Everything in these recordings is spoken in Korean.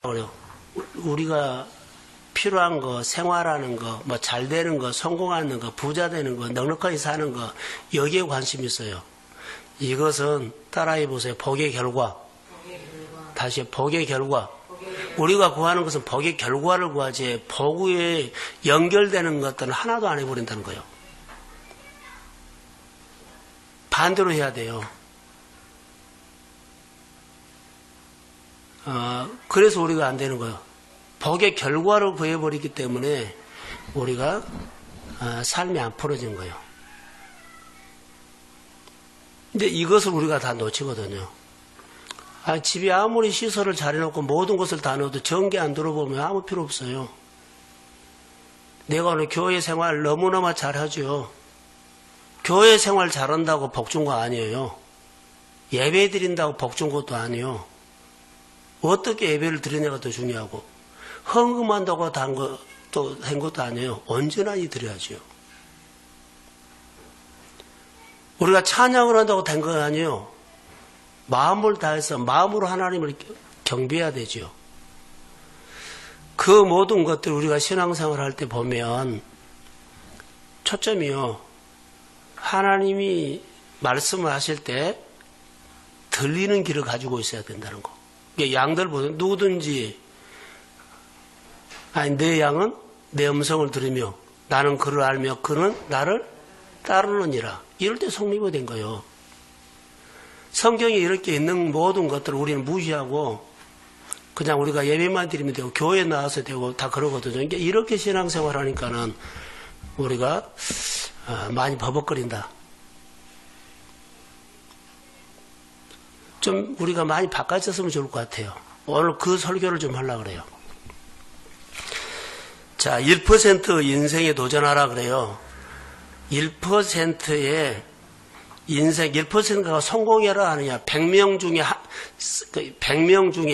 그래요. 우리가 필요한 거, 생활하는 거, 뭐 잘 되는 거, 성공하는 거, 부자 되는 거, 넉넉하게 사는 거, 여기에 관심이 있어요. 이것은 따라해 보세요. 복의 결과. 다시 복의 결과. 우리가 구하는 것은 복의 결과를 구하지 복에 연결되는 것들은 하나도 안 해버린다는 거예요. 반대로 해야 돼요. 그래서 우리가 안 되는 거예요. 복의 결과를 구해버리기 때문에 우리가 삶이 안 풀어진 거예요. 근데 이것을 우리가 다 놓치거든요. 집에 아무리 시설을 잘 해놓고 모든 것을 다 넣어도 전기 안 들어보면 아무 필요 없어요. 내가 오늘 교회 생활 너무너무 잘하죠. 교회 생활 잘한다고 복 준 거 아니에요. 예배 드린다고 복 준 것도 아니에요. 어떻게 예배를 드리냐가 더 중요하고, 헌금한다고 한 것도 아니에요. 온전하게 드려야죠. 우리가 찬양을 한다고 된 거 아니에요. 마음을 다해서 마음으로 하나님을 경배해야 되죠. 그 모든 것들 우리가 신앙생활 할 때 보면 초점이요. 하나님이 말씀을 하실 때 들리는 귀를 가지고 있어야 된다는 거. 양들 보세요. 누구든지 내 양은 내 음성을 들으며 나는 그를 알며 그는 나를 따르느니라. 이럴 때 성립이 된 거예요. 성경에 이렇게 있는 모든 것들을 우리는 무시하고 그냥 우리가 예배만 드리면 되고 교회 나와서 되고 다 그러거든요. 그러니까 이렇게 신앙생활 하니까는 우리가 많이 버벅거린다. 좀 우리가 많이 바꿔졌으면 좋을 것 같아요. 오늘 그 설교를 좀 하려고 그래요. 자, 1% 인생에 도전하라 그래요. 1%의 인생 1%가 성공해라 하느냐. 100명 중에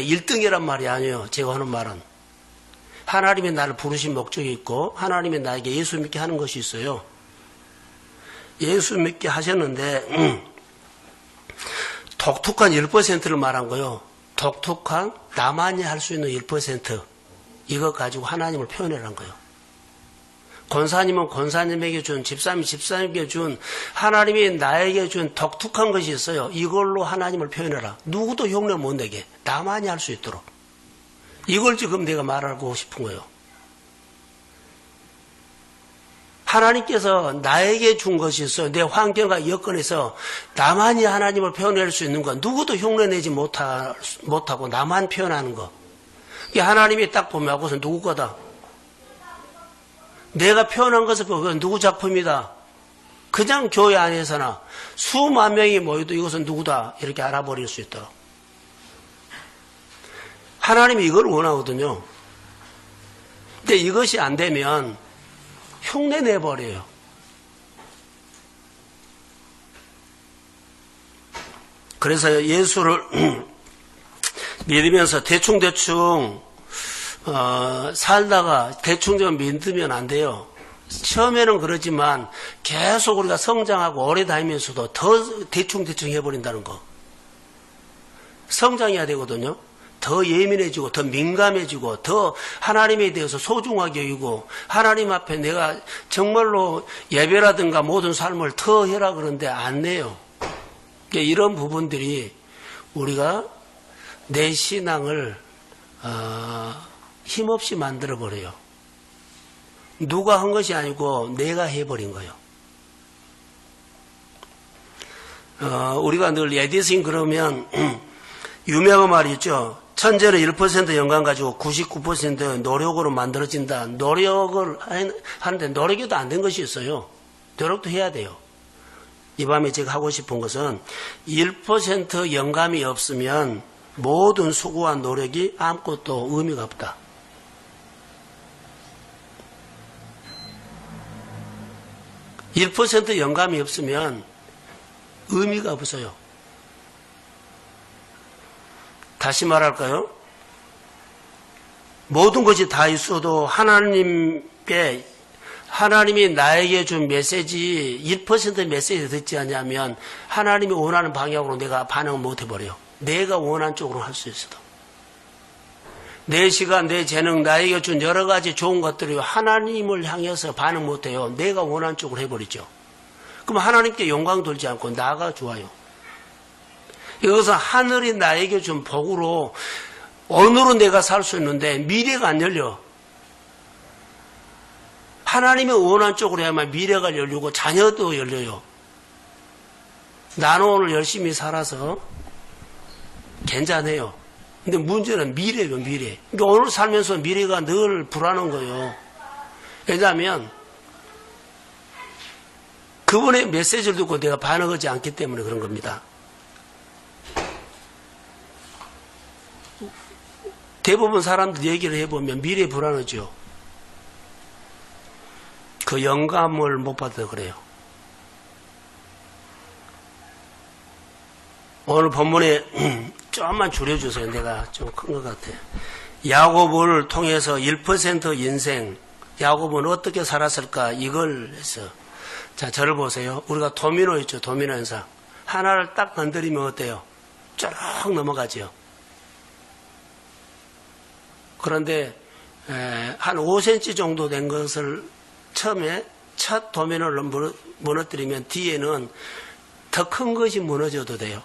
1등이란 말이 아니에요. 제가 하는 말은. 하나님이 나를 부르신 목적이 있고 하나님이 나에게 예수 믿게 하는 것이 있어요. 예수 믿게 하셨는데 독특한 1%를 말한 거예요. 독특한 나만이 할 수 있는 1% 이거 가지고 하나님을 표현하라는 거예요. 권사님은 권사님에게 준, 집사님이 집사님에게 준, 하나님이 나에게 준 독특한 것이 있어요. 이걸로 하나님을 표현해라. 누구도 흉내 못 내게. 나만이 할 수 있도록. 이걸 지금 내가 말하고 싶은 거예요. 하나님께서 나에게 준 것이 있어요. 내 환경과 여건에서 나만이 하나님을 표현할 수 있는 거. 누구도 흉내내지 못하고 나만 표현하는 거. 이게 하나님이 딱 보면 그것은 누구 거다. 내가 표현한 것을 보면 누구 작품이다. 그냥 교회 안에서나 수만 명이 모여도 이것은 누구다. 이렇게 알아버릴 수 있도록. 하나님이 이걸 원하거든요. 근데 이것이 안 되면 흉내 내버려요. 그래서 예수를 믿으면서 대충 살다가 대충 좀 믿으면 안 돼요. 처음에는 그러지만 계속 우리가 성장하고 오래 다니면서도 더 대충 해버린다는 거. 성장해야 되거든요. 더 예민해지고 더 민감해지고 더 하나님에 대해서 소중하게 여기고 하나님 앞에 내가 정말로 예배라든가 모든 삶을 더 해라 그러는데 안 내요. 그러니까 이런 부분들이 우리가 내 신앙을 힘없이 만들어버려요. 누가 한 것이 아니고 내가 해버린 거예요. 우리가 늘 에디슨 그러면 유명한 말이 있죠. 천재는 1% 영감 가지고 99% 노력으로 만들어진다. 노력을 하는데 노력해도 안 된 것이 있어요. 노력도 해야 돼요. 이 밤에 제가 하고 싶은 것은 1% 영감이 없으면 모든 수고와 노력이 아무것도 의미가 없다. (1% 영감이 없으면 의미가 없어요. 다시 말할까요? 모든 것이 다 있어도 하나님이 나에게 준 메시지 1% 메시지 듣지 않냐면 하나님이 원하는 방향으로 내가 반응을 못 해버려요. 내가 원하는 쪽으로 할 수 있어도. 내 시간, 내 재능, 나에게 준 여러 가지 좋은 것들이 하나님을 향해서 반응 못해요. 내가 원하는 쪽으로 해버리죠. 그럼 하나님께 영광 돌지 않고 나가 좋아요. 이것은 하늘이 나에게 준 복으로 오늘은 내가 살 수 있는데 미래가 안 열려. 하나님의 원하는 쪽으로 해야만 미래가 열리고 자녀도 열려요. 나는 오늘 열심히 살아서 괜찮아요. 근데 문제는 미래예요, 미래. 그러니까 오늘 살면서 미래가 늘 불안한 거예요. 왜냐하면 그분의 메시지를 듣고 내가 반응하지 않기 때문에 그런 겁니다. 대부분 사람들 얘기를 해보면 미래에 불안하죠. 그 영감을 못 받아서 그래요. 오늘 본문에 조금만 줄여주세요. 내가 좀 큰 것 같아요. 야곱을 통해서 1% 인생, 야곱은 어떻게 살았을까? 이걸 해서. 자, 저를 보세요. 우리가 도미노 있죠. 도미노 현상. 하나를 딱 건드리면 어때요? 쭉 넘어가죠. 그런데 한 5cm 정도 된 것을 처음에 첫 도미노를 무너뜨리면 뒤에는 더 큰 것이 무너져도 돼요.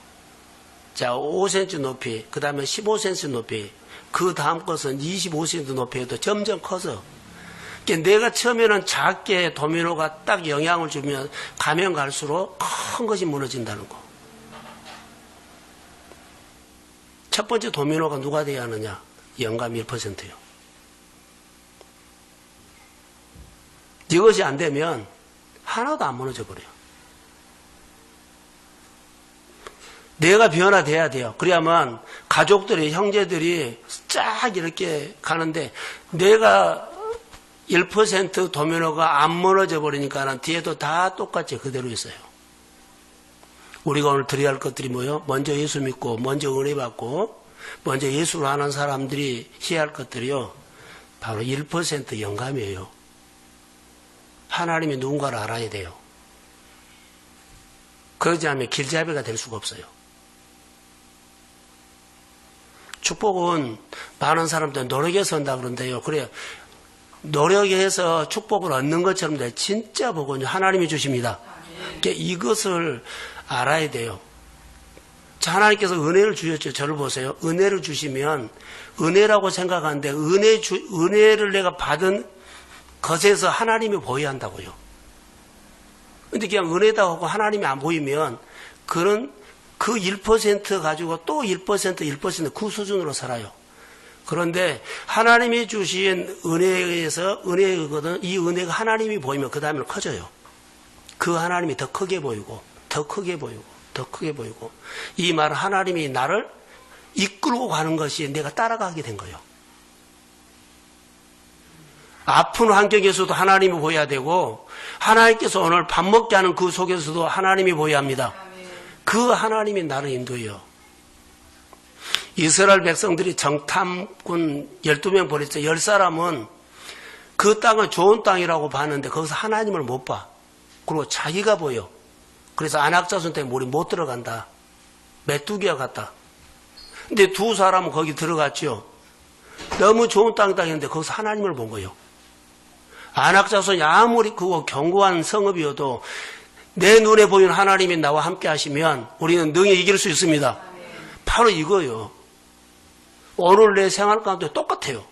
자, 5cm 높이, 그 다음에 15cm 높이, 그 다음 것은 25cm 높이에도 점점 커서. 그러니까 내가 처음에는 작게 도미노가 딱 영향을 주면 가면 갈수록 큰 것이 무너진다는 거. 첫 번째 도미노가 누가 돼야 하느냐? 영감 1%요. 이것이 안 되면 하나도 안 무너져 버려요. 내가 변화돼야 돼요. 그래야만 가족들이, 형제들이 쫙 이렇게 가는데 내가 1% 도미노가 안 무너져 버리니까 뒤에도 다 똑같이 그대로 있어요. 우리가 오늘 드려야 할 것들이 뭐예요? 먼저 예수 믿고, 먼저 은혜 받고, 먼저 예수를 아는 사람들이 해야 할 것들이요. 바로 1% 영감이에요. 하나님이 누군가를 알아야 돼요. 그러지 않으면 길잡이가 될 수가 없어요. 축복은 많은 사람들 노력해서 한다 그런데요. 그래요. 노력해서 축복을 얻는 것처럼 돼. 진짜 복은 하나님이 주십니다. 그러니까 이것을 알아야 돼요. 자, 하나님께서 은혜를 주셨죠. 저를 보세요. 은혜를 주시면 은혜라고 생각하는데 은혜를 내가 받은 것에서 하나님이 보여야 한다고요. 근데 그냥 은혜다 하고 하나님이 안 보이면 그런 그 1% 가지고 또 1%, 그 수준으로 살아요. 그런데 하나님이 주신 은혜에서 은혜거든. 이 은혜가 하나님이 보이면 그 다음에는 커져요. 그 하나님이 더 크게 보이고, 더 크게 보이고, 더 크게 보이고. 이 말은 하나님이 나를 이끌고 가는 것이 내가 따라가게 된 거예요. 아픈 환경에서도 하나님이 보여야 되고, 하나님께서 오늘 밥 먹게 하는 그 속에서도 하나님이 보여야 합니다. 그 하나님이 나를 인도해요. 이스라엘 백성들이 정탐꾼 12명 보냈죠. 10사람은 그 땅은 좋은 땅이라고 봤는데 거기서 하나님을 못 봐. 그리고 자기가 보여. 그래서 안악자손 때문에 우리 못 들어간다. 메뚜기와 같다. 근데 두 사람은 거기 들어갔죠. 너무 좋은 땅이다 했는데 거기서 하나님을 본 거예요. 안악자손이 아무리 그거 견고한 성읍이어도 내 눈에 보이는 하나님이 나와 함께 하시면 우리는 능히 이길 수 있습니다. 바로 이거예요. 오늘 내 생활 가운데 똑같아요.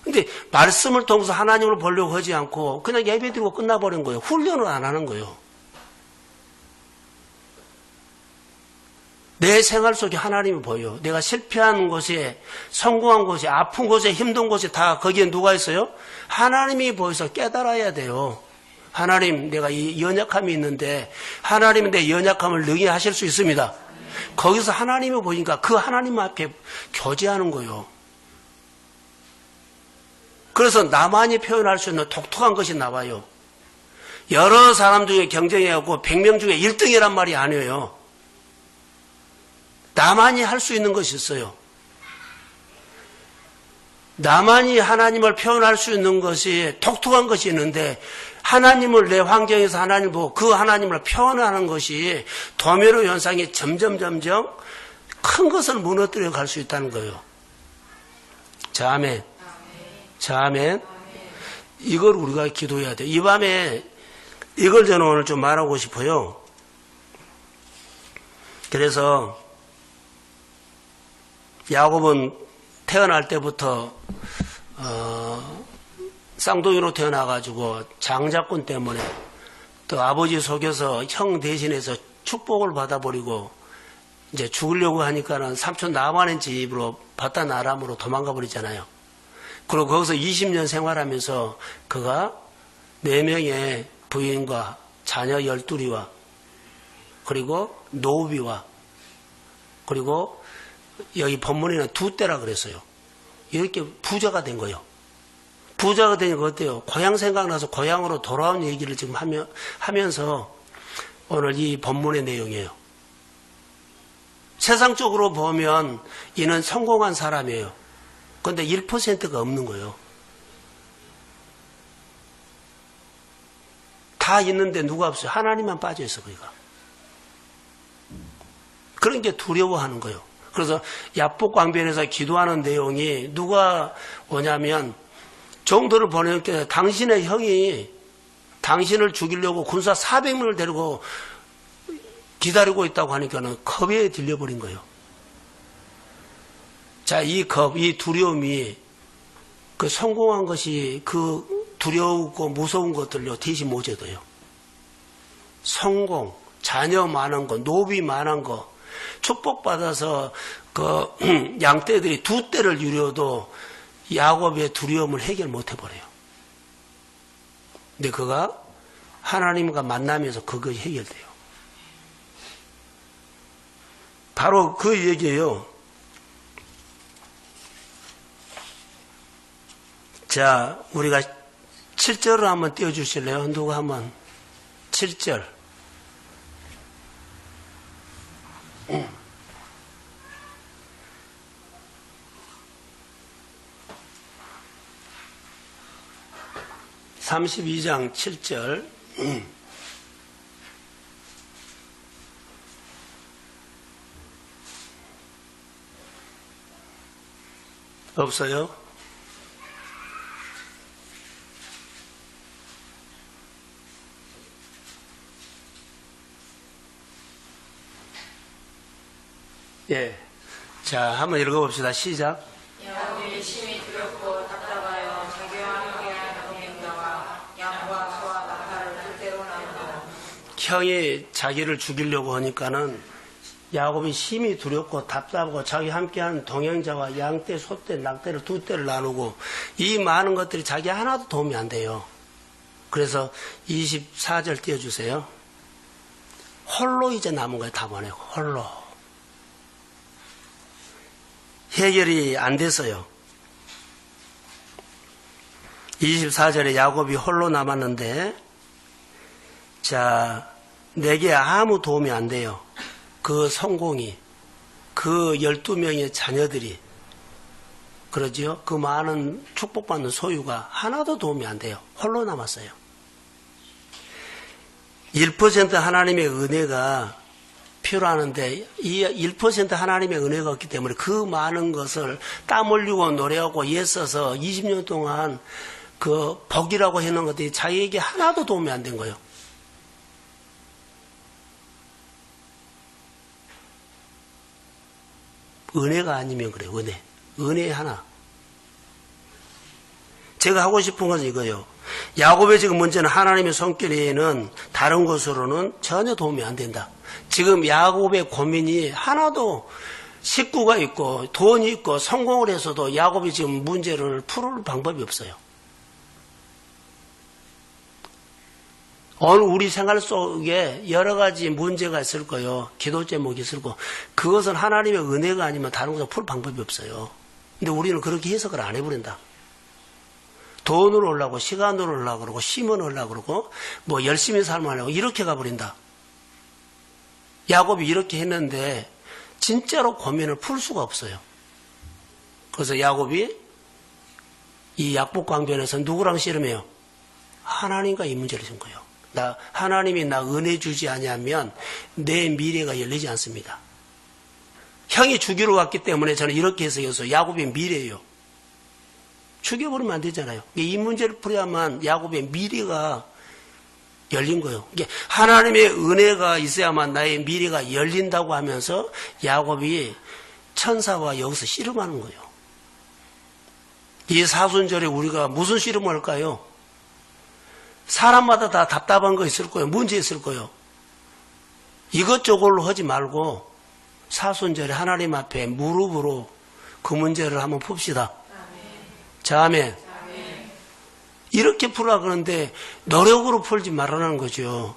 근데 말씀을 통해서 하나님을 보려고 하지 않고 그냥 예배드리고 끝나버린 거예요. 훈련을 안 하는 거예요. 내 생활 속에 하나님이 보여요. 내가 실패한 곳에, 성공한 곳에, 아픈 곳에, 힘든 곳에 다 거기에 누가 있어요? 하나님이 보여서 깨달아야 돼요. 하나님, 내가 이 연약함이 있는데 하나님은 내 연약함을 능히 하실 수 있습니다. 거기서 하나님이 보니까 그 하나님 앞에 교제하는 거예요. 그래서 나만이 표현할 수 있는 독특한 것이 나와요. 여러 사람 중에 경쟁해갖고 100명 중에 1등이란 말이 아니에요. 나만이 할 수 있는 것이 있어요. 나만이 하나님을 표현할 수 있는 것이 독특한 것이 있는데 하나님을 내 환경에서 하나님을 보고 그 하나님을 표현하는 것이 도미노 현상이 점점 큰 것을 무너뜨려 갈 수 있다는 거예요. 자아멘. 자아멘. 이걸 우리가 기도해야 돼요. 이 밤에 이걸 저는 오늘 좀 말하고 싶어요. 그래서 야곱은 태어날 때부터 쌍둥이로 태어나가지고 장자꾼 때문에 또 아버지 속여서 형 대신해서 축복을 받아버리고 이제 죽으려고 하니까는 삼촌 나만의 집으로 바다 나람으로 도망가 버리잖아요. 그리고 거기서 20년 생활하면서 그가 4명의 부인과 자녀 12이와 그리고 노비와 그리고 여기 본문에는 2떼라 그랬어요. 이렇게 부자가 된 거예요. 부자가 되니까 어때요? 고향 생각나서 고향으로 돌아온 얘기를 지금 하면서 오늘 이 본문의 내용이에요. 세상적으로 보면 이는 성공한 사람이에요. 그런데 1%가 없는 거예요. 다 있는데 누가 없어요? 하나님만 빠져있어, 그러니까. 그런 게 두려워하는 거예요. 그래서 야복강변에서 기도하는 내용이 누가 오냐면 정도를 보내니까 당신의 형이 당신을 죽이려고 군사 400명을 데리고 기다리고 있다고 하니까는 겁에 들려버린 거예요. 자, 이 겁, 이 두려움이 그 성공한 것이 그 두려우고 무서운 것들로 대신 모자둬요. 성공, 자녀 많은 거, 노비 많은 거, 축복받아서 그 양떼들이 2떼를 유려도 야곱의 두려움을 해결 못 해버려요. 근데 그가 하나님과 만나면서 그것이 해결돼요. 바로 그 얘기예요. 자, 우리가 7절을 한번 띄워주실래요? 누가 한번 7절. 응. 32장 7절. 없어요? 예. 자, 한번 읽어봅시다. 시작. 야곱이 심히 두렵고 답답하여 자기와 함께한 동행자가 양과 소와 낙타를 둘째로 나누고 형이 자기를 죽이려고 하니까는 야곱이 심히 두렵고 답답하고 자기 함께한 동행자와 양떼, 소떼, 낙떼를 2떼를 나누고 이 많은 것들이 자기 하나도 도움이 안 돼요. 그래서 24절 띄워주세요. 홀로 이제 남은 거예요. 다 보내고 홀로. 해결이 안 됐어요. 24절에 야곱이 홀로 남았는데, 자, 내게 아무 도움이 안 돼요. 그 성공이, 그 12명의 자녀들이, 그러지요? 그 많은 축복받는 소유가 하나도 도움이 안 돼요. 홀로 남았어요. 1% 하나님의 은혜가 필요하는데 이 1% 하나님의 은혜가 없기 때문에 그 많은 것을 땀 흘리고 노래하고 애써서 20년 동안 그 복이라고 해놓은 것들이 자기에게 하나도 도움이 안 된 거예요. 은혜가 아니면 그래요. 은혜 하나. 제가 하고 싶은 것은 이거예요. 야곱의 지금 문제는 하나님의 손길에는 다른 것으로는 전혀 도움이 안 된다. 지금 야곱의 고민이 하나도 식구가 있고 돈이 있고 성공을 해서도 야곱이 지금 문제를 풀을 방법이 없어요. 오늘 우리 생활 속에 여러 가지 문제가 있을 거예요. 기도 제목이 있을 거고 그것은 하나님의 은혜가 아니면 다른 것을 풀 방법이 없어요. 근데 우리는 그렇게 해석을 안 해버린다. 돈으로 오려고 시간으로 오려고 그러고 힘을 오려고 그러고 뭐 열심히 살면 이렇게 가버린다. 야곱이 이렇게 했는데 진짜로 고민을 풀 수가 없어요. 그래서 야곱이 이 약복강변에서 누구랑 씨름해요? 하나님과 이 문제를 준 거예요. 하나님이 나 은혜 주지 아니하면 내 미래가 열리지 않습니다. 형이 죽이러 왔기 때문에 저는 이렇게 해석해서 야곱의 미래예요. 죽여버리면 안 되잖아요. 이 문제를 풀어야만 야곱의 미래가 열린 거예요. 이게 하나님의 은혜가 있어야만 나의 미래가 열린다고 하면서 야곱이 천사와 여기서 씨름하는 거예요. 이 사순절에 우리가 무슨 씨름을 할까요? 사람마다 다 답답한 거 있을 거예요. 문제 있을 거예요. 이것저것로 하지 말고 사순절에 하나님 앞에 무릎으로 그 문제를 한번 풉시다. 자, 아멘. 이렇게 풀라 그러는데 노력으로 풀지 말라는 거죠.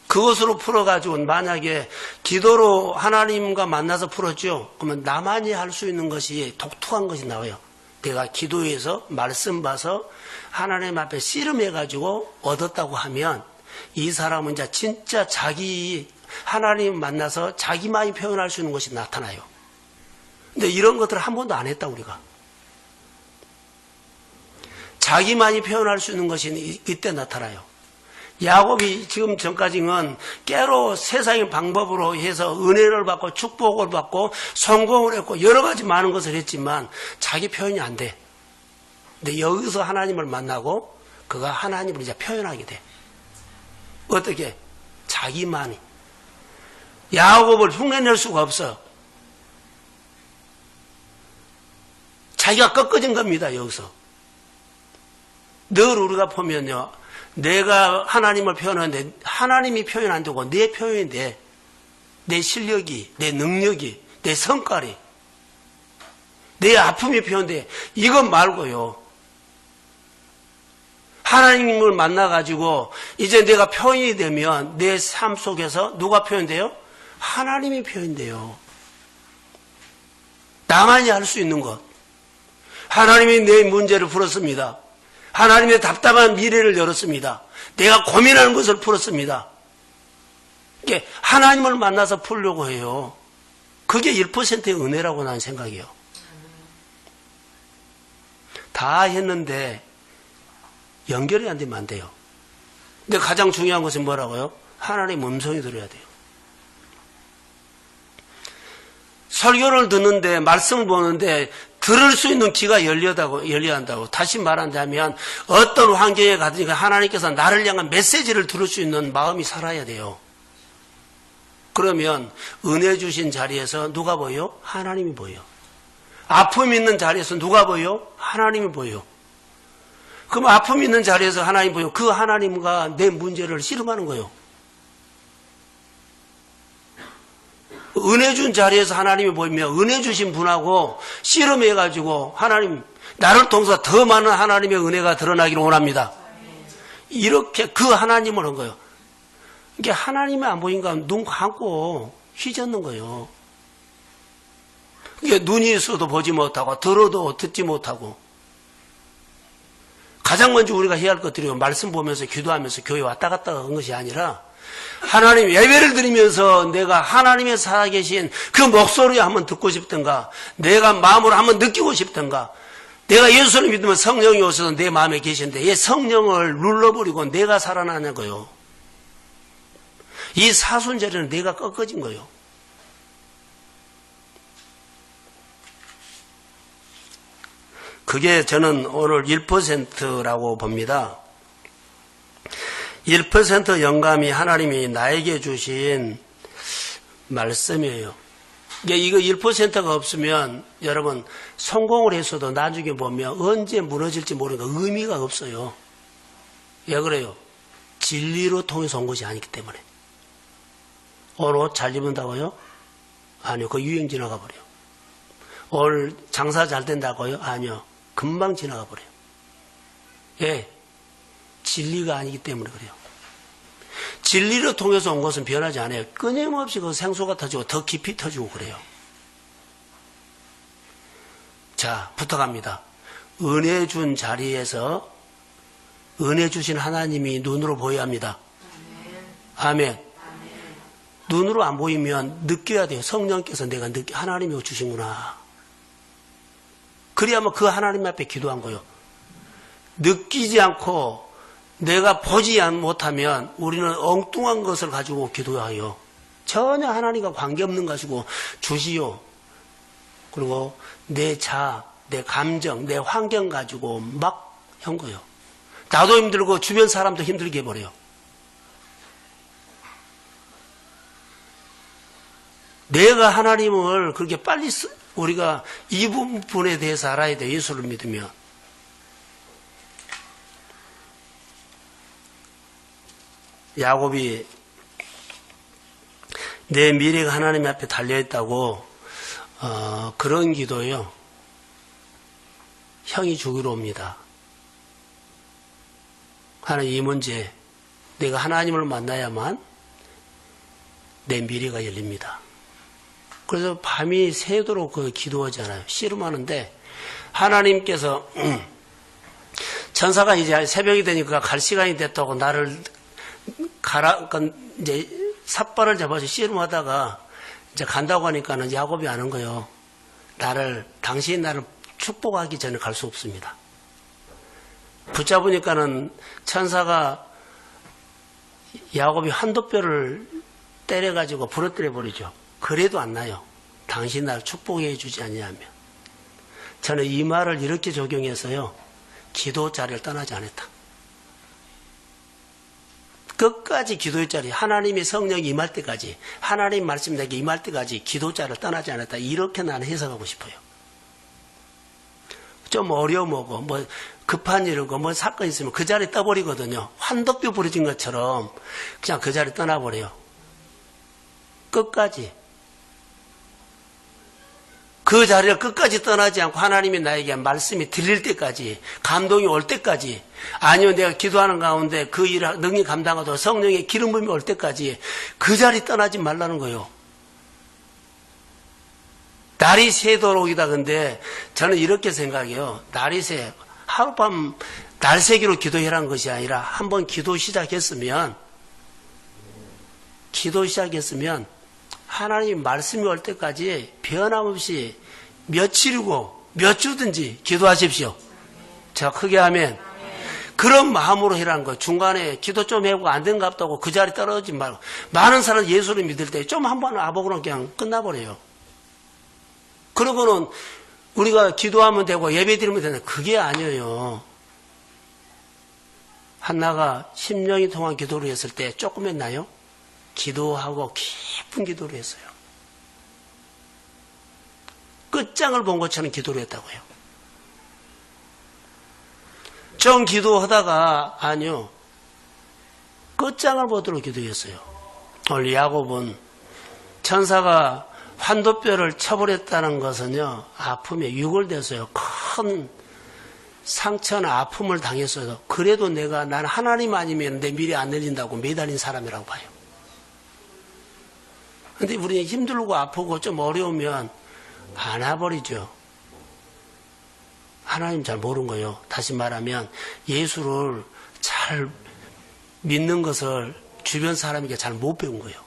그것으로 풀어가지고 만약에 기도로 하나님과 만나서 풀었죠. 그러면 나만이 할 수 있는 것이 독특한 것이 나와요. 내가 기도해서 말씀 봐서 하나님 앞에 씨름해가지고 얻었다고 하면 이 사람은 이제 진짜 자기 하나님 만나서 자기만이 표현할 수 있는 것이 나타나요. 근데 이런 것들을 한 번도 안 했다 우리가. 자기만이 표현할 수 있는 것이 이때 나타나요. 야곱이 지금 전까지는 깨로 세상의 방법으로 해서 은혜를 받고 축복을 받고 성공을 했고 여러 가지 많은 것을 했지만 자기 표현이 안 돼. 근데 여기서 하나님을 만나고 그가 하나님을 이제 표현하게 돼. 어떻게? 자기만이. 야곱을 흉내낼 수가 없어. 자기가 꺾어진 겁니다, 여기서. 늘 우리가 보면요. 내가 하나님을 표현하는데 하나님이 표현 안 되고 내 표현이 돼. 내 실력이, 내 능력이, 내 성깔이, 내 아픔이 표현돼. 이것 말고요. 하나님을 만나가지고 이제 내가 표현이 되면 내 삶 속에서 누가 표현돼요? 하나님이 표현돼요. 나만이 할 수 있는 것. 하나님이 내 문제를 풀었습니다. 하나님의 답답한 미래를 열었습니다. 내가 고민하는 것을 풀었습니다. 이게 하나님을 만나서 풀려고 해요. 그게 1%의 은혜라고 나는 생각해요. 다 했는데 연결이 안 되면 안 돼요. 근데 가장 중요한 것은 뭐라고요? 하나님 음성이 들어야 돼요. 설교를 듣는데 말씀을 보는데 들을 수 있는 귀가 열려야 한다고. 다시 말한다면 어떤 환경에 가든지 하나님께서 나를 향한 메시지를 들을 수 있는 마음이 살아야 돼요. 그러면 은혜 주신 자리에서 누가 보여? 하나님이 보여. 아픔 있는 자리에서 누가 보여? 하나님이 보여. 그럼 아픔 있는 자리에서 하나님 보여. 그 하나님과 내 문제를 씨름하는 거예요. 은혜 준 자리에서 하나님이 보이면 은혜 주신 분하고 씨름해가지고 하나님, 나를 통해서 더 많은 하나님의 은혜가 드러나기를 원합니다. 이렇게 그 하나님을 한 거예요. 이게 하나님이 안 보인가 눈 감고 휘젓는 거예요. 이게 눈이 있어도 보지 못하고 들어도 듣지 못하고. 가장 먼저 우리가 해야 할 것들이 말씀 보면서 기도하면서 교회 왔다 갔다 한 것이 아니라 하나님 예배를 드리면서 내가 하나님의 살아계신 그 목소리 한번 듣고 싶던가, 내가 마음으로 한번 느끼고 싶던가, 내가 예수를 믿으면 성령이 오셔서 내 마음에 계신데 이 성령을 눌러버리고 내가 살아나는 거예요. 이 사순절에는 내가 꺾어진 거예요. 그게 저는 오늘 1%라고 봅니다. 1% 영감이 하나님이 나에게 주신 말씀이에요. 이거 1%가 없으면 여러분 성공을 했어도 나중에 보면 언제 무너질지 모르니까 의미가 없어요. 왜 그래요? 진리로 통해서 온 것이 아니기 때문에. 오늘 옷 잘 입는다고요? 아니요. 그 유행 지나가 버려요. 오늘 장사 잘 된다고요? 아니요. 금방 지나가 버려요. 예. 진리가 아니기 때문에 그래요. 진리를 통해서 온 것은 변하지 않아요. 끊임없이 그 생수가 터지고 더 깊이 터지고 그래요. 자, 부탁합니다. 은혜 준 자리에서 은혜 주신 하나님이 눈으로 보여야 합니다. 아멘. 눈으로 안 보이면 느껴야 돼요. 성령께서 내가 하나님이 주신구나. 그래야만 그 하나님 앞에 기도한 거예요. 느끼지 않고 내가 보지 못하면 우리는 엉뚱한 것을 가지고 기도하여 전혀 하나님과 관계없는 거 가지고 주시오. 그리고 내 내 감정, 내 환경 가지고 막 한 거예요. 나도 힘들고 주변 사람도 힘들게 해버려요. 내가 하나님을 그렇게 빨리 우리가 이 부분에 대해서 알아야 돼. 예수를 믿으면. 야곱이 내 미래가 하나님 앞에 달려있다고 그런 기도요. 형이 죽이러 옵니다. 하나님, 이 문제 내가 하나님을 만나야만 내 미래가 열립니다. 그래서 밤이 새도록 그 기도하잖아요. 씨름하는데 하나님께서 천사가 이제 새벽이 되니까 갈 시간이 됐다고 나를 이제 삿발을 잡아서 씨름하다가 이제 간다고 하니까는 야곱이 아는 거예요. 당신이 나를 축복하기 전에 갈 수 없습니다. 붙잡으니까는 천사가 야곱이 한도뼈를 때려가지고 부러뜨려 버리죠. 그래도 안 나요. 당신 나를 축복해 주지 않냐면. 저는 이 말을 이렇게 적용해서요. 기도 자리를 떠나지 않았다. 끝까지 기도의 자리, 하나님의 성령이 임할 때까지, 하나님 말씀 내게 임할 때까지 기도 자리를 떠나지 않았다. 이렇게 나는 해석하고 싶어요. 좀 어려움하고 뭐 급한 일이고 뭐 사건이 있으면 그 자리에 떠버리거든요. 환도뼈 부러진 것처럼 그냥 그 자리에 떠나버려요. 끝까지. 그 자리를 끝까지 떠나지 않고 하나님이 나에게 말씀이 들릴 때까지, 감동이 올 때까지, 아니면 내가 기도하는 가운데 그 일을 능히 감당하도록 성령의 기름 부음이 올 때까지 그 자리 떠나지 말라는 거예요. 날이 새도록이다. 근데 저는 이렇게 생각해요. 날이 새, 하룻밤 날새기로 기도해라는 것이 아니라 한번 기도 시작했으면 하나님 말씀이 올 때까지 변함없이 며칠이고 몇 주든지 기도하십시오. 제가 크게 하면 그런 마음으로 해라는 거예요. 중간에 기도 좀 해보고 안 된 것 같다고 그 자리 떨어지지 말고. 많은 사람 예수를 믿을 때 좀 한번 와보고는 그냥 끝나버려요. 그러고는 우리가 기도하면 되고 예배 드리면 되는데 그게 아니에요. 한나가 10년이 동안 기도를 했을 때 조금 했나요? 기도하고 깊은 기도를 했어요. 끝장을 본 것처럼 기도를 했다고요. 좀 기도하다가 아니요. 끝장을 보도록 기도했어요. 오늘 야곱은 천사가 환도뼈를 쳐버렸다는 것은요. 아픔에 유골돼서요. 큰 상처나 아픔을 당했어요. 그래도 나는 하나님 아니면 내 미래 안 열린다고 매달린 사람이라고 봐요. 근데 우리는 힘들고 아프고 좀 어려우면 안 와버리죠. 하나님 잘 모르는 거예요. 다시 말하면 예수를 잘 믿는 것을 주변 사람에게 잘 못 배운 거예요.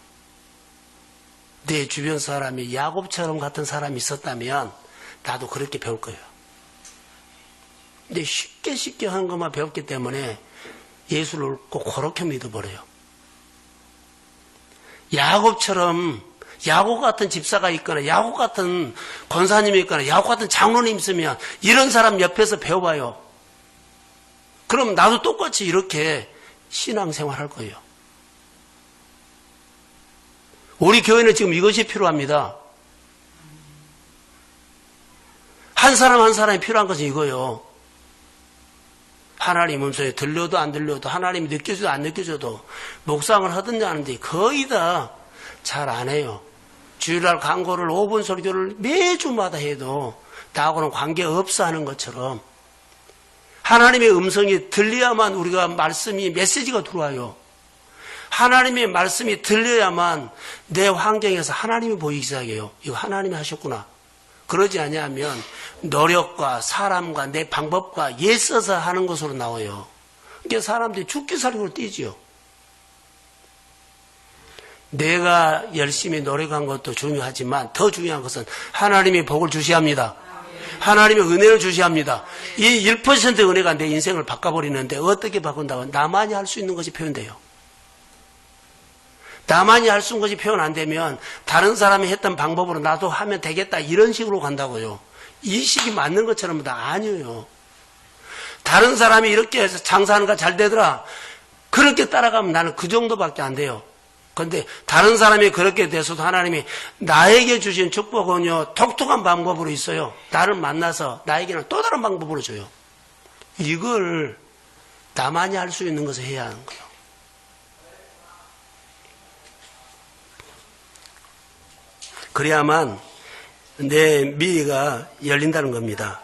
내 주변 사람이 야곱처럼 같은 사람이 있었다면 나도 그렇게 배울 거예요. 근데 쉽게 한 것만 배웠기 때문에 예수를 꼭 그렇게 믿어버려요. 야곱처럼 야곱 같은 집사가 있거나 야곱 같은 권사님이 있거나 야곱 같은 장로님 있으면 이런 사람 옆에서 배워봐요. 그럼 나도 똑같이 이렇게 신앙생활 할 거예요. 우리 교회는 지금 이것이 필요합니다. 한 사람 한 사람이 필요한 것은 이거예요. 하나님 음성이 들려도 안 들려도 하나님이 느껴져도 안 느껴져도 묵상을 하든지 하는데 거의 다 잘 안 해요. 주일날 강고를 5분 설교를 매주마다 해도 나하고는 관계없어 하는 것처럼 하나님의 음성이 들려야만 우리가 말씀이 메시지가 들어와요. 하나님의 말씀이 들려야만 내 환경에서 하나님이 보이기 시작해요. 이거 하나님이 하셨구나. 그러지 않으면 노력과 사람과 내 방법과 애써서 하는 것으로 나와요. 그러니까 사람들이 죽기 살기로 뛰지요. 내가 열심히 노력한 것도 중요하지만 더 중요한 것은 하나님이 복을 주셔야 합니다. 하나님의 은혜를 주셔야 합니다. 이 1%의 은혜가 내 인생을 바꿔버리는데 어떻게 바꾼다고? 나만이 할 수 있는 것이 표현돼요. 나만이 할 수 있는 것이 표현 안 되면 다른 사람이 했던 방법으로 나도 하면 되겠다 이런 식으로 간다고요. 이식이 맞는 것처럼 다 아니에요. 다른 사람이 이렇게 해서 장사하는 거 잘 되더라. 그렇게 따라가면 나는 그 정도밖에 안 돼요. 그런데 다른 사람이 그렇게 돼서도 하나님이 나에게 주신 축복은요, 독특한 방법으로 있어요. 나를 만나서 나에게는 또 다른 방법으로 줘요. 이걸 나만이 할 수 있는 것을 해야 하는 거예요. 그래야만 내 미래가 열린다는 겁니다.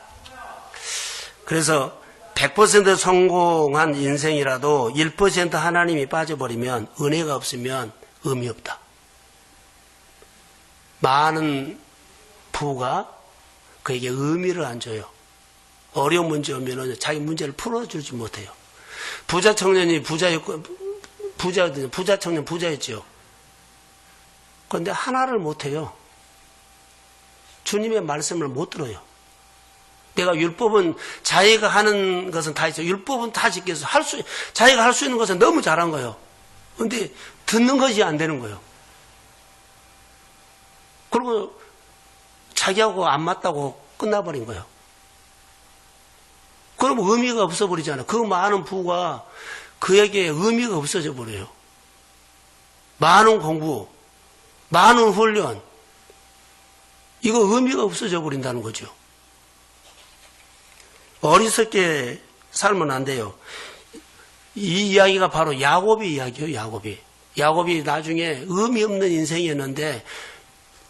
그래서 100% 성공한 인생이라도 1% 하나님이 빠져버리면, 은혜가 없으면 의미 없다. 많은 부가 그에게 의미를 안 줘요. 어려운 문제 오면 자기 문제를 풀어주지 못해요. 부자 청년이 부자 청년 부자였죠. 그런데 하나를 못해요. 주님의 말씀을 못 들어요. 내가 율법은 자기가 하는 것은 다 있어요. 율법은 다 지켜서 자기가 할 수 있는 것은 너무 잘한 거예요. 그런데 듣는 것이 안 되는 거예요. 그리고 자기하고 안 맞다고 끝나버린 거예요. 그럼 의미가 없어 버리잖아요. 그 많은 부가 그에게 의미가 없어져 버려요. 많은 공부, 많은 훈련, 이거 의미가 없어져 버린다는 거죠. 어리석게 살면 안 돼요. 이 이야기가 바로 야곱의 이야기예요. 야곱이 나중에 의미 없는 인생이었는데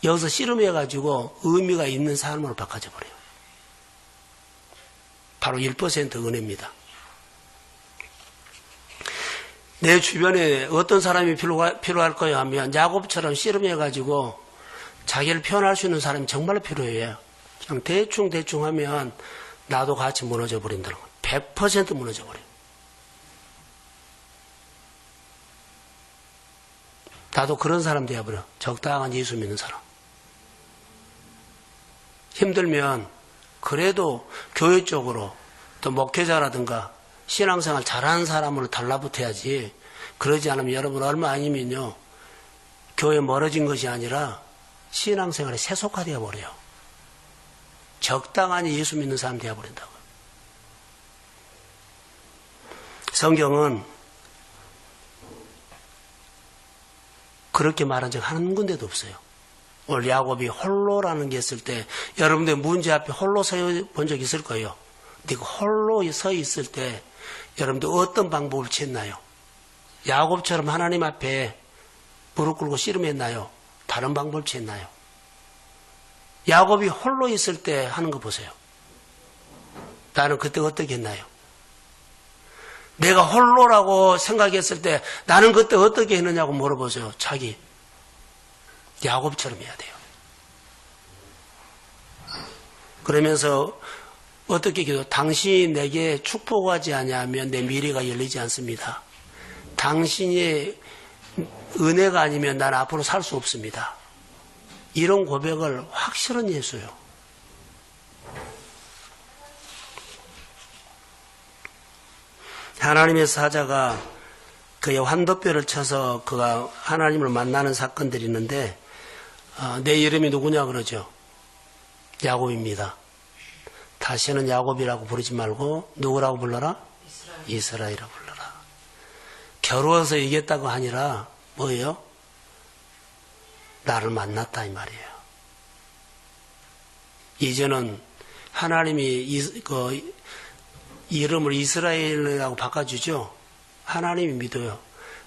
여기서 씨름해가지고 의미가 있는 삶으로 바꿔져 버려요. 바로 1% 은혜입니다. 내 주변에 어떤 사람이 필요할까요 하면 야곱처럼 씨름해가지고 자기를 표현할 수 있는 사람이 정말로 필요해요. 그냥 대충 하면 나도 같이 무너져 버린다는 거예요. 100% 무너져 버려요. 나도 그런 사람 되어버려. 적당한 예수 믿는 사람. 힘들면 그래도 교회 쪽으로 또 목회자라든가 신앙생활 잘하는 사람으로 달라붙어야지. 그러지 않으면 여러분 얼마 아니면요, 교회 멀어진 것이 아니라 신앙생활에 세속화되어 버려요. 적당한 예수 믿는 사람 되어 버린다고요. 성경은 그렇게 말한 적 한 군데도 없어요. 오늘 야곱이 홀로라는 게 있을 때, 여러분들 문제 앞에 홀로 서 본 적 있을 거예요. 근데 그 홀로 서 있을 때 여러분들 어떤 방법을 취했나요? 야곱처럼 하나님 앞에 무릎 꿇고 씨름했나요? 다른 방법을 취했나요? 야곱이 홀로 있을 때 하는 거 보세요. 나는 그때 어떻게 했나요? 내가 홀로라고 생각했을 때 나는 그때 어떻게 했느냐고 물어보세요. 자기 야곱처럼 해야 돼요. 그러면서 어떻게 기도? 당신이 내게 축복하지 아니하면 내 미래가 열리지 않습니다. 당신의 은혜가 아니면 난 앞으로 살 수 없습니다. 이런 고백을 확실한 예수요. 하나님의 사자가 그의 환도뼈를 쳐서 그가 하나님을 만나는 사건들이 있는데, 내 이름이 누구냐 그러죠. 야곱입니다. 다시는 야곱이라고 부르지 말고 누구라고 불러라? 이스라엘이라고 불러라. 겨루어서 이겼다고 아니라 뭐예요? 나를 만났다 이 말이에요. 이제는 하나님이 그 이름을 이스라엘이라고 바꿔주죠. 하나님이 믿어요.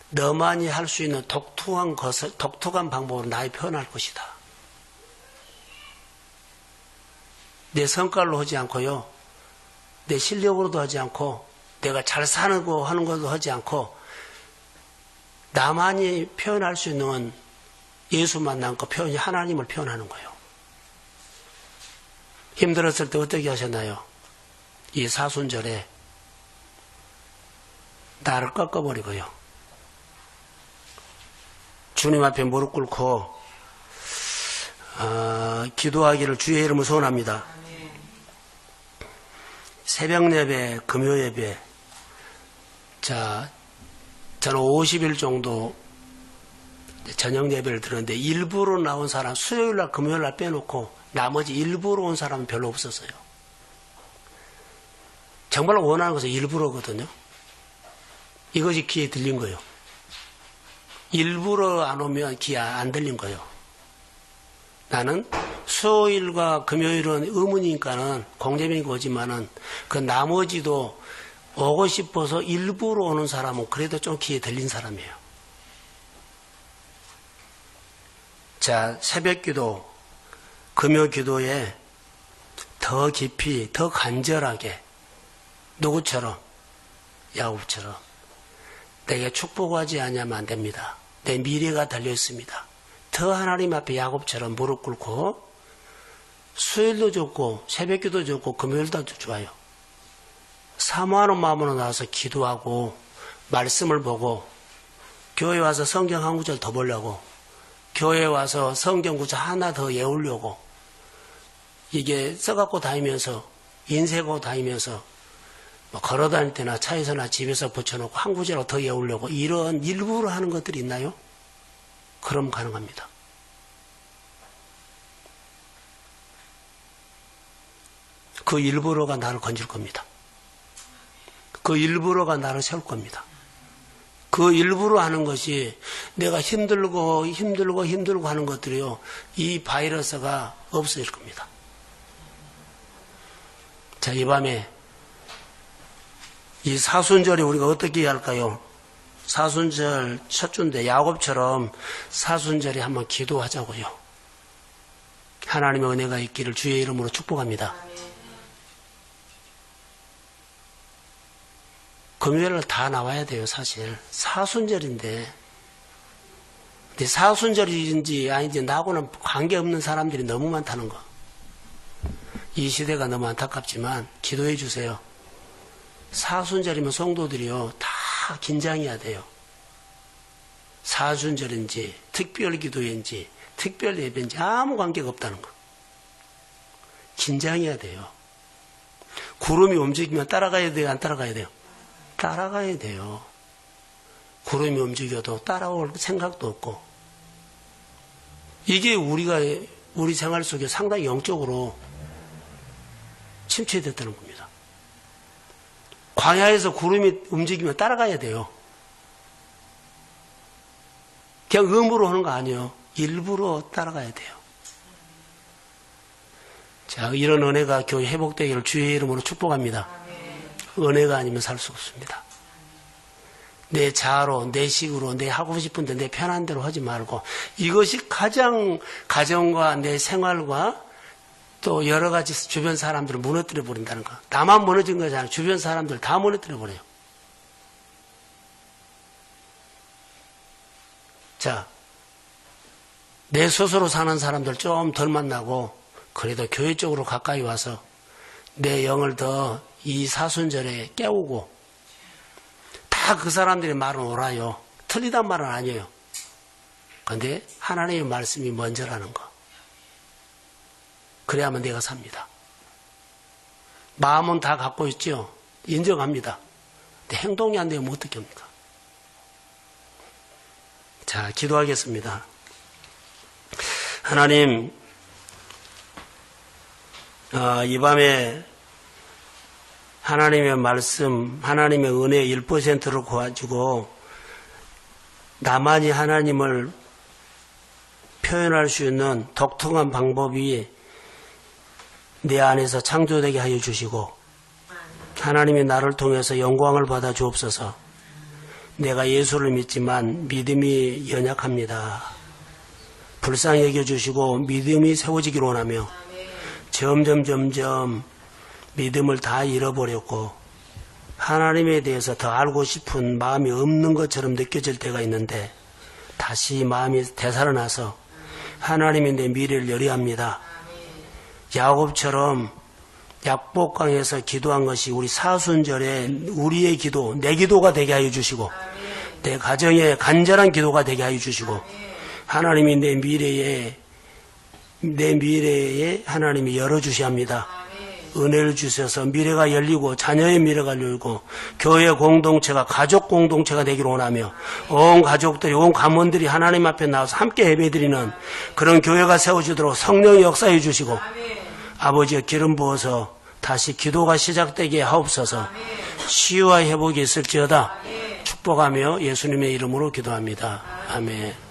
너만이 할 수 있는 독특한 방법으로 나를 표현할 것이다. 내 성깔로 하지 않고요, 내 실력으로도 하지 않고, 내가 잘 사는 거 하는 것도 하지 않고, 나만이 표현할 수 있는 예수 만난 거 표현이 하나님을 표현하는 거예요. 힘들었을 때 어떻게 하셨나요? 이 사순절에 나를 꺾어버리고요, 주님 앞에 무릎 꿇고 기도하기를 주의 이름으로 소원합니다. 새벽 예배, 금요 예배, 자, 저는 50일 정도 저녁 예배를 들었는데 일부러 나온 사람 수요일날 금요일날 빼놓고 나머지 일부러 온 사람은 별로 없었어요. 정말 원하는 것은 일부러거든요. 이것이 귀에 들린 거예요. 일부러 안 오면 귀에 안 들린 거예요. 나는 수요일과 금요일은 의문이니까는 공제명이 오지만은 그 나머지도 오고 싶어서 일부러 오는 사람은 그래도 좀 귀에 들린 사람이에요. 자, 새벽 기도, 금요 기도에 더 깊이, 더 간절하게 누구처럼? 야곱처럼 내게 축복하지 않으면 안 됩니다. 내 미래가 달려 있습니다. 더 하나님 앞에 야곱처럼 무릎 꿇고 수요일도 좋고 새벽기도 좋고 금요일도 좋아요. 사모하는 마음으로 나와서 기도하고 말씀을 보고 교회 와서 성경 한 구절 더 보려고 교회 와서 성경 구절 하나 더 외우려고 이게 써갖고 다니면서 인쇄하고 다니면서 뭐 걸어다닐 때나 차에서나 집에서 붙여놓고 한 구절 더 외우려고 이런 일부러 하는 것들이 있나요? 그럼 가능합니다. 그 일부러가 나를 건질 겁니다. 그 일부러가 나를 세울 겁니다. 그 일부러 하는 것이 내가 힘들고 하는 것들이요. 이 바이러스가 없어질 겁니다. 자, 이 밤에 이 사순절에 우리가 어떻게 해야 할까요? 사순절 첫 주인데 야곱처럼 사순절에 한번 기도하자고요. 하나님의 은혜가 있기를 주의 이름으로 축복합니다. 금요일날 다 나와야 돼요, 사실. 사순절인데. 근데 사순절인지 아닌지 나하고는 관계없는 사람들이 너무 많다는 거. 이 시대가 너무 안타깝지만 기도해 주세요. 사순절이면 성도들이요, 다 긴장해야 돼요. 사순절인지, 특별 기도인지, 특별 예배인지 아무 관계가 없다는 거. 긴장해야 돼요. 구름이 움직이면 따라가야 돼요, 안 따라가야 돼요? 따라가야 돼요. 구름이 움직여도 따라올 생각도 없고. 이게 우리 생활 속에 상당히 영적으로 침체됐다는 겁니다. 광야에서 구름이 움직이면 따라가야 돼요. 그냥 의무로 하는 거 아니에요. 일부러 따라가야 돼요. 자, 이런 은혜가 교회 회복되기를 주의 이름으로 축복합니다. 은혜가 아니면 살 수 없습니다. 내 자아로, 내 식으로, 내 하고 싶은데 내 편한 대로 하지 말고 이것이 가장 가정과 내 생활과 또 여러 가지 주변 사람들을 무너뜨려 버린다는 거. 나만 무너진 거잖아요. 주변 사람들 다 무너뜨려 버려요. 자, 내 스스로 사는 사람들 좀 덜 만나고 그래도 교회 쪽으로 가까이 와서 내 영을 더 이 사순절에 깨우고 다 그 사람들의 말은 옳아요. 틀리단 말은 아니에요. 그런데 하나님의 말씀이 먼저라는 거. 그래야만 내가 삽니다. 마음은 다 갖고 있죠. 인정합니다. 근데 행동이 안 되면 어떻게 합니까? 자, 기도하겠습니다. 하나님, 이 밤에 하나님의 말씀, 하나님의 은혜 1%를 가지고 나만이 하나님을 표현할 수 있는 독특한 방법이 내 안에서 창조되게 하여 주시고 하나님이 나를 통해서 영광을 받아 주옵소서. 내가 예수를 믿지만 믿음이 연약합니다. 불쌍히 여겨주시고 믿음이 세워지기를 원하며 점점 믿음을 다 잃어버렸고 하나님에 대해서 더 알고 싶은 마음이 없는 것처럼 느껴질 때가 있는데 다시 마음이 되살아나서 하나님이 내 미래를 열어합니다. 야곱처럼 약복강에서 기도한 것이 우리 사순절에 우리의 기도, 내 기도가 되게 하여 주시고 내 가정의 간절한 기도가 되게 하여 주시고 하나님이 내 미래에 하나님이 열어주셔야 합니다. 은혜를 주셔서 미래가 열리고 자녀의 미래가 열리고 교회 공동체가 가족 공동체가 되기를 원하며 온 가족들이 온 가문들이 하나님 앞에 나와서 함께 예배드리는 그런 교회가 세워지도록 성령이 역사해 주시고 아버지의 기름 부어서 다시 기도가 시작되게 하옵소서. 치유와 회복이 있을지어다 축복하며 예수님의 이름으로 기도합니다. 아멘.